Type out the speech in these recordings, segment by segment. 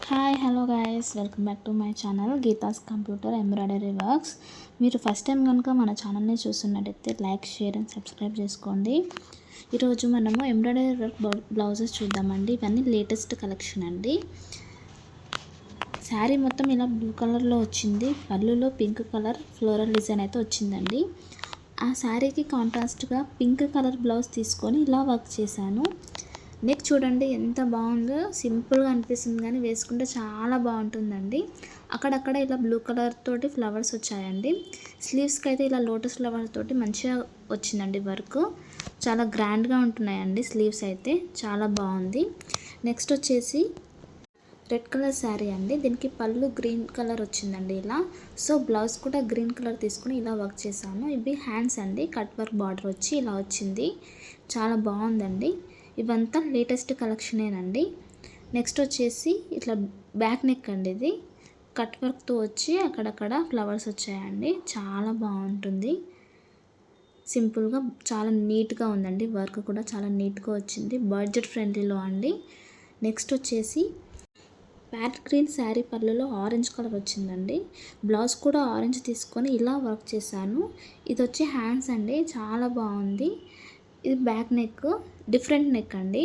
Hi hello guys, welcome back to my channel Geetha's computer embroidery works. మీరు first time కనుక మన ఛానల్ని చూస్తున్నట్టయితే లైక్, షేర్ అండ్ సబ్స్క్రైబ్ చేసుకోండి. ఈరోజు మనము ఎంబ్రాయిడరీ వర్క్ బ్లౌజెస్ చూద్దామండి. ఇవన్నీ లేటెస్ట్ కలెక్షన్ అండి. శారీ మొత్తం ఇలా బ్లూ కలర్లో వచ్చింది. పళ్ళులో పింక్ కలర్ ఫ్లోరల్ డిజైన్ అయితే వచ్చిందండి. ఆ శారీకి కాంట్రాస్ట్గా పింక్ కలర్ బ్లౌజ్ తీసుకొని ఇలా వర్క్ చేశాను. నెక్ చూడండి ఎంత బాగుందో, సింపుల్గా అనిపిస్తుంది కానీ వేసుకుంటే చాలా బాగుంటుందండి. అక్కడక్కడ ఇలా బ్లూ కలర్ తోటి ఫ్లవర్స్ వచ్చాయండి. స్లీవ్స్కి అయితే ఇలా లోటస్ ఫ్లవర్స్ తోటి మంచిగా వచ్చిందండి వర్క్. చాలా గ్రాండ్గా ఉంటున్నాయండి స్లీవ్స్ అయితే, చాలా బాగుంది. నెక్స్ట్ వచ్చేసి రెడ్ కలర్ శారీ అండి. దీనికి పళ్ళు గ్రీన్ కలర్ వచ్చిందండి ఇలా. సో బ్లౌజ్ కూడా గ్రీన్ కలర్ తీసుకుని ఇలా వర్క్ చేశాను. ఇవి హ్యాండ్స్ అండి, కట్ వర్క్ బార్డర్ వచ్చి ఇలా వచ్చింది. చాలా బాగుందండి. ఇవంతా లేటెస్ట్ కలెక్షనేనండి. నెక్స్ట్ వచ్చేసి ఇట్లా బ్యాక్ నెక్ అండి. ఇది కట్ వర్క్తో వచ్చి అక్కడక్కడ ఫ్లవర్స్ వచ్చాయండి. చాలా బాగుంటుంది. సింపుల్గా చాలా నీట్గా ఉందండి. వర్క్ కూడా చాలా నీట్గా వచ్చింది. బడ్జెట్ ఫ్రెండ్లీలో అండి. నెక్స్ట్ వచ్చేసి ప్యారెట్ గ్రీన్ శారీ పళ్ళులో ఆరెంజ్ కలర్ వచ్చిందండి. బ్లౌజ్ కూడా ఆరెంజ్ తీసుకొని ఇలా వర్క్ చేశాను. ఇది వచ్చి హ్యాండ్స్ అండి. చాలా బాగుంది. ఇది బ్యాక్ నెక్, డిఫరెంట్ నెక్ అండి.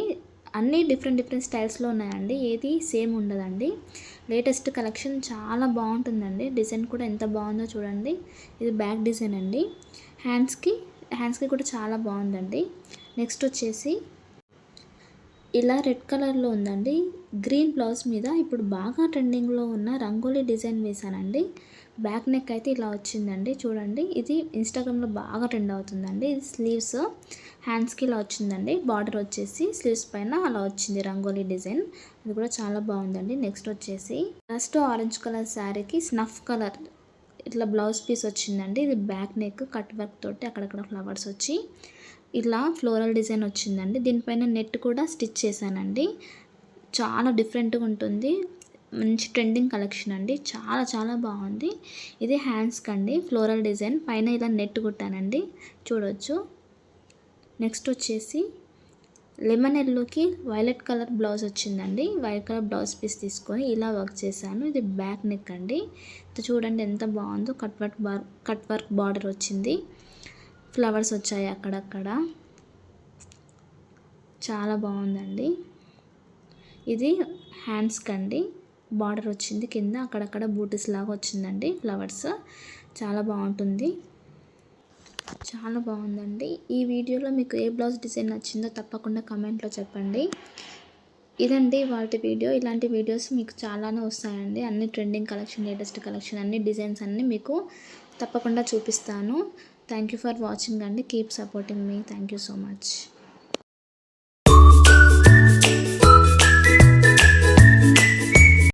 అన్నీ డిఫరెంట్ స్టైల్స్లో ఉన్నాయండి. ఏది సేమ్ ఉండదండి. లేటెస్ట్ కలెక్షన్ చాలా బాగుంటుందండి. డిజైన్ కూడా ఎంత బాగుందో చూడండి. ఇది బ్యాక్ డిజైన్ అండి. హ్యాండ్స్కి కూడా చాలా బాగుందండి. నెక్స్ట్ వచ్చేసి ఇలా రెడ్ కలర్లో ఉందండి. గ్రీన్ బ్లౌజ్ మీద ఇప్పుడు బాగా ట్రెండింగ్లో ఉన్న రంగోలీ డిజైన్ వేశానండి. బ్యాక్ నెక్ అయితే ఇలా వచ్చిందండి. చూడండి, ఇది ఇన్స్టాగ్రామ్లో బాగా ట్రెండ్ అవుతుందండి. ఇది స్లీవ్స్, హ్యాండ్స్కి ఇలా వచ్చిందండి. బార్డర్ వచ్చేసి స్లీవ్స్ పైన అలా వచ్చింది రంగోలీ డిజైన్. అది కూడా చాలా బాగుందండి. నెక్స్ట్ వచ్చేసి ఫస్ట్ ఆరెంజ్ కలర్ శారీకి స్నఫ్ కలర్ ఇట్లా బ్లౌజ్ పీస్ వచ్చిందండి. ఇది బ్యాక్ నెక్, కట్ వర్క్ తోటి అక్కడక్కడ ఫ్లవర్స్ వచ్చి ఇలా ఫ్లోరల్ డిజైన్ వచ్చిందండి. దీనిపైన నెట్ కూడా స్టిచ్ చేశానండి. చాలా డిఫరెంట్గా ఉంటుంది. మంచి ట్రెండింగ్ కలెక్షన్ అండి. చాలా బాగుంది. ఇది హ్యాండ్స్కి అండి, ఫ్లోరల్ డిజైన్ పైన ఇలా నెట్ కుట్టానండి, చూడవచ్చు. నెక్స్ట్ వచ్చేసి లెమన్ ఎల్లోకి వైలెట్ కలర్ బ్లౌజ్ వచ్చిందండి. వైలెట్ కలర్ బ్లౌజ్ పీస్ తీసుకొని ఇలా వర్క్ చేశాను. ఇది బ్యాక్ నెక్ అండి. చూడండి ఎంత బాగుందో. కట్ వర్క్ బార్డర్ వచ్చింది. ఫ్లవర్స్ వచ్చాయి అక్కడక్కడ. చాలా బాగుందండి. ఇది హ్యాండ్స్కి అండి. బార్డర్ వచ్చింది కింద, అక్కడక్కడ బూటీస్ లాగా వచ్చిందండి ఫ్లవర్స్. చాలా బాగుంటుంది. చాలా బాగుందండి. ఈ వీడియోలో మీకు ఏ బ్లౌజ్ డిజైన్ నచ్చిందో తప్పకుండా కమెంట్లో చెప్పండి. ఇదండి వాటి వీడియో. ఇలాంటి వీడియోస్ మీకు చాలానే వస్తాయండి. అన్ని ట్రెండింగ్ కలెక్షన్, లేటెస్ట్ కలెక్షన్, అన్ని డిజైన్స్ అన్నీ మీకు తప్పకుండా చూపిస్తాను. థ్యాంక్ యూ ఫర్ వాచింగ్ అండి. Keep supporting me. Thank you so much.